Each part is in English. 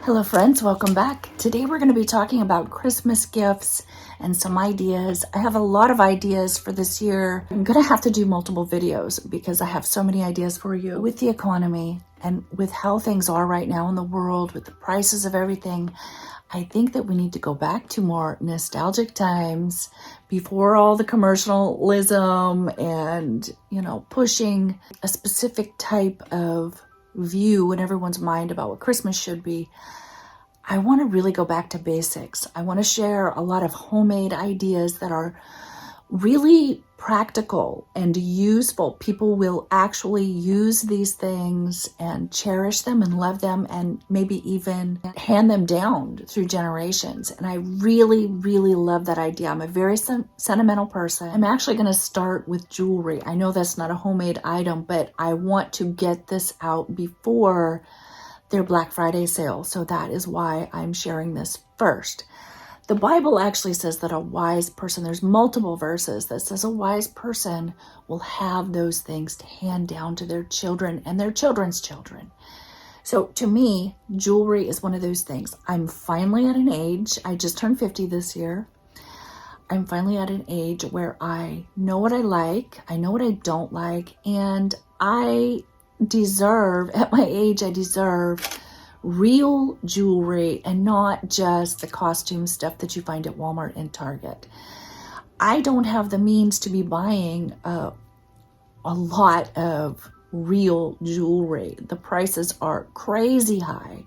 Hello friends, welcome back. Today we're going to be talking about Christmas gifts and some ideas. I have a lot of ideas for this year. I'm going to have to do multiple videos because I have so many ideas for you. With the economy and with how things are right now in the world, with the prices of everything, I think that we need to go back to more nostalgic times before all the commercialism and, pushing a specific type of view in everyone's mind about what Christmas should be. I want to really go back to basics. I want to share a lot of homemade ideas that are really practical and useful. People will actually use these things and cherish them and love them and maybe even hand them down through generations. And I really, really love that idea. I'm a very sentimental person. I'm actually going to start with jewelry. I know that's not a homemade item, but I want to get this out before their Black Friday sale. So that is why I'm sharing this first. The Bible actually says that a wise person, there's multiple verses that says a wise person will have those things to hand down to their children and their children's children. So to me, jewelry is one of those things. I'm finally at an age, I just turned 50 this year. I'm finally at an age where I know what I like, I know what I don't like, and at my age, I deserve real jewelry and not just the costume stuff that you find at Walmart and Target. I don't have the means to be buying a lot of real jewelry. The prices are crazy high.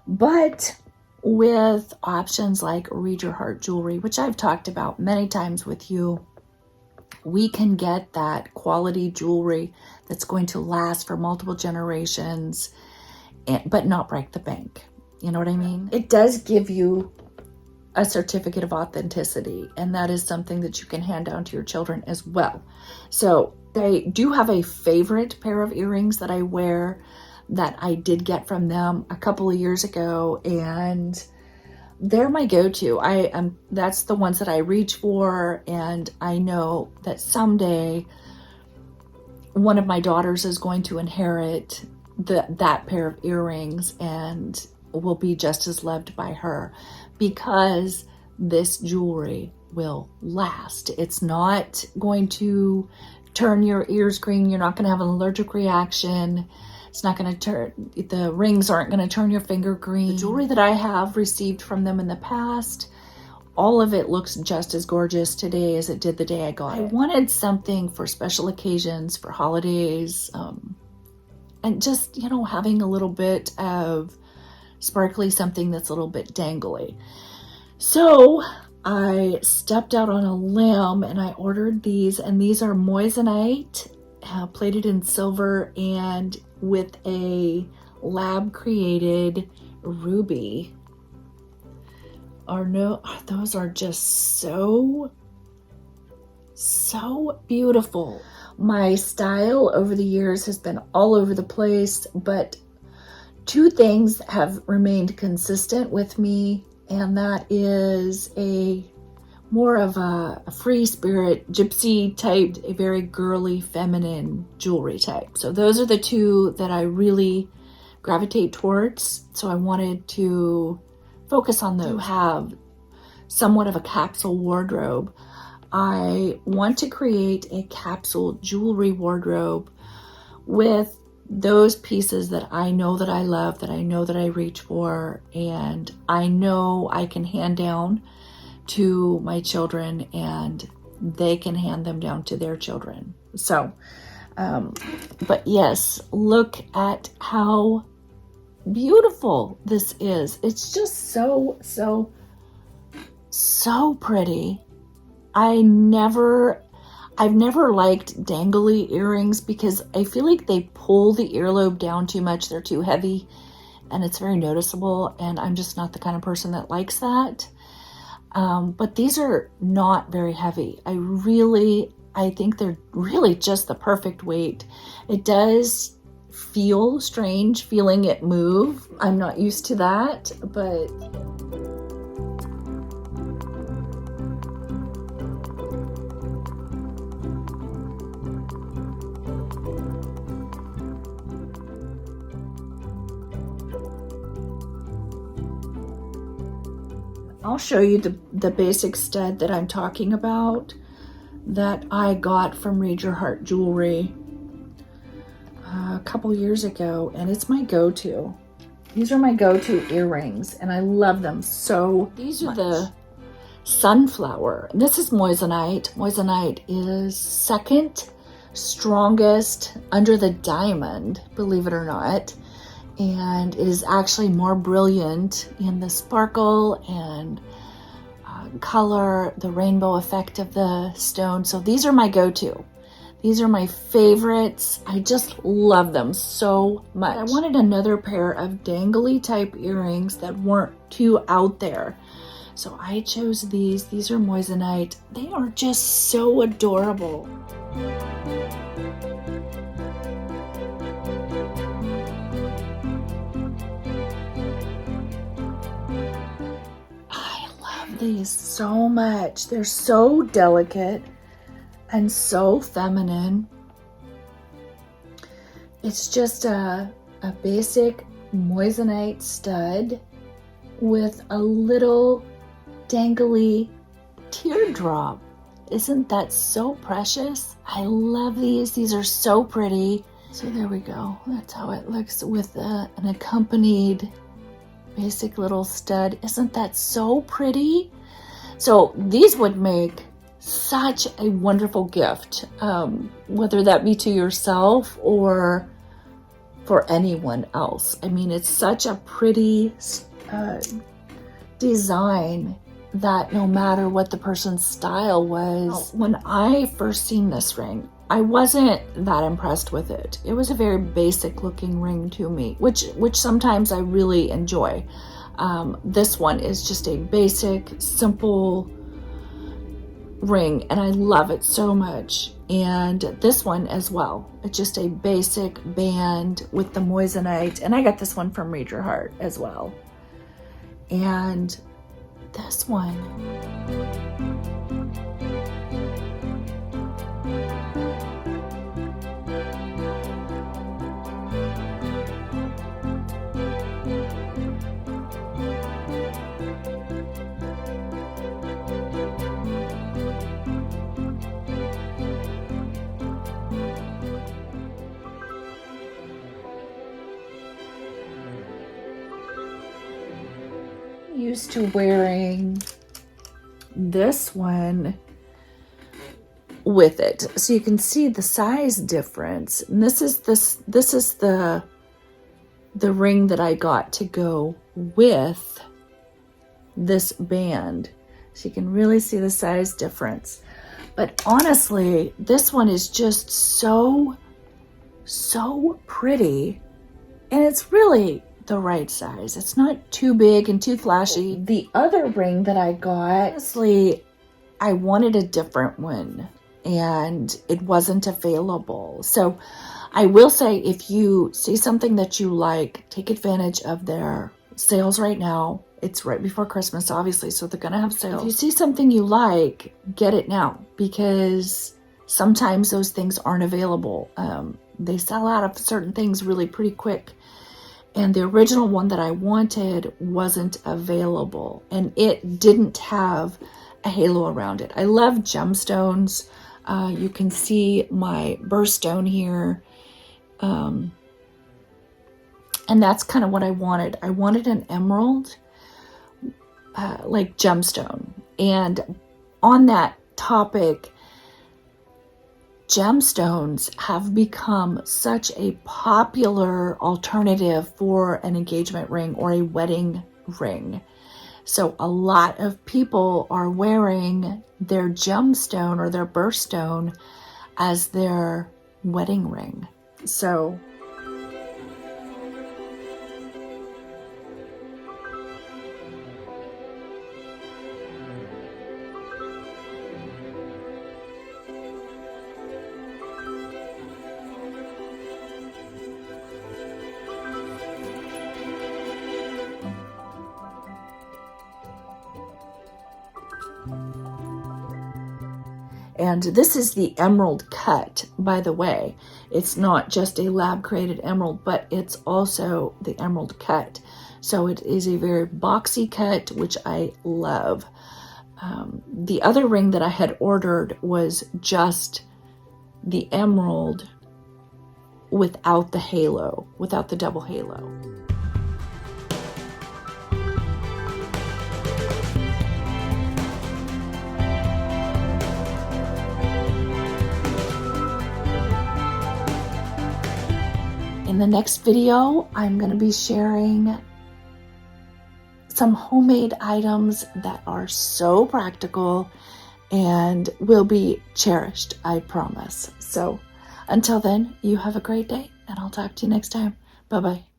But with options like Read Your Heart jewelry, which I've talked about many times with you, we can get that quality jewelry that's going to last for multiple generations, but not break the bank. You know what I mean? It does give you a certificate of authenticity, and that is something that you can hand down to your children as well. So I do have a favorite pair of earrings that I wear that I did get from them a couple of years ago, and they're my go-to. That's the ones that I reach for, and I know that someday one of my daughters is going to inherit that pair of earrings and will be just as loved by her because this jewelry will last. It's not going to turn your ears green. You're not going to have an allergic reaction. It's not going to the rings aren't going to turn your finger green. The jewelry that I have received from them in the past, all of it looks just as gorgeous today as it did the day I got it. I wanted something for special occasions, for holidays, and just, having a little bit of sparkly something that's a little bit dangly. So I stepped out on a limb and I ordered these, and these are moissanite, plated in silver and with a lab created ruby. Those are just so beautiful. My style over the years has been all over the place, but two things have remained consistent with me, and that is more of a free spirit, gypsy type, a very girly, feminine jewelry type. So those are the two that I really gravitate towards. So I wanted to focus on those. Have somewhat of a capsule wardrobe. I want to create a capsule jewelry wardrobe with those pieces that I know that I love, that I know that I reach for, and I know I can hand down to my children and they can hand them down to their children. So, but yes, look at how beautiful this is. It's just so pretty. I've never liked dangly earrings because I feel like they pull the earlobe down too much. They're too heavy and it's very noticeable, and I'm just not the kind of person that likes that. But these are not very heavy. I think they're really just the perfect weight. It does feel strange feeling it move. I'm not used to that, but I'll show you the basic stud that I'm talking about that I got from Read Your Heart Jewelry a couple years ago, and it's my go-to. These are my go-to earrings, and I love them so These are the sunflower. This is moissanite. Moissanite is second strongest under the diamond, believe it or not. And it is actually more brilliant in the sparkle and color, the rainbow effect of the stone. So these are my go-to. These are my favorites. I just love them so much. I wanted another pair of dangly type earrings that weren't too out there. So I chose these. These are moissanite. They are just so adorable. I love these so much. They're so delicate and so feminine. It's just a basic moissanite stud with a little dangly teardrop. Isn't that so precious? I love these. These are so pretty. So there we go. That's how it looks with an accompanied basic little stud. Isn't that so pretty? So these would make such a wonderful gift, whether that be to yourself or for anyone else. I mean, it's such a pretty design that no matter what the person's style was. When I first seen this ring, I wasn't that impressed with it. It was a very basic looking ring to me, which sometimes I really enjoy. This one is just a basic, simple ring, and I love it so much. And this one as well. It's just a basic band with the moissanite, and I got this one from Read Your Heart as well. And this one. Used to wearing this one with it, so you can see the size difference. And this is the ring that I got to go with this band, so you can really see the size difference. But honestly, this one is just so pretty, and it's really the right size. It's not too big and too flashy. The other ring that I got, honestly, I wanted a different one and it wasn't available. So I will say, if you see something that you like, take advantage of their sales right now. It's right before Christmas, obviously, so they're gonna have sales. If you see something you like, get it now, because sometimes those things aren't available. They sell out of certain things really pretty quick. And the original one that I wanted wasn't available, and it didn't have a halo around it. I love gemstones. You can see my birthstone here. And that's kind of what I wanted. I wanted an emerald, like gemstone. And on that topic, gemstones have become such a popular alternative for an engagement ring or a wedding ring. So a lot of people are wearing their gemstone or their birthstone as their wedding ring. So And this is the emerald cut, by the way. It's not just a lab created emerald, but it's also the emerald cut. So it is a very boxy cut, which I love. The other ring that I had ordered was just the emerald without the halo, without the double halo. In the next video, I'm going to be sharing some homemade items that are so practical and will be cherished, I promise. So until then, you have a great day, and I'll talk to you next time. Bye-bye.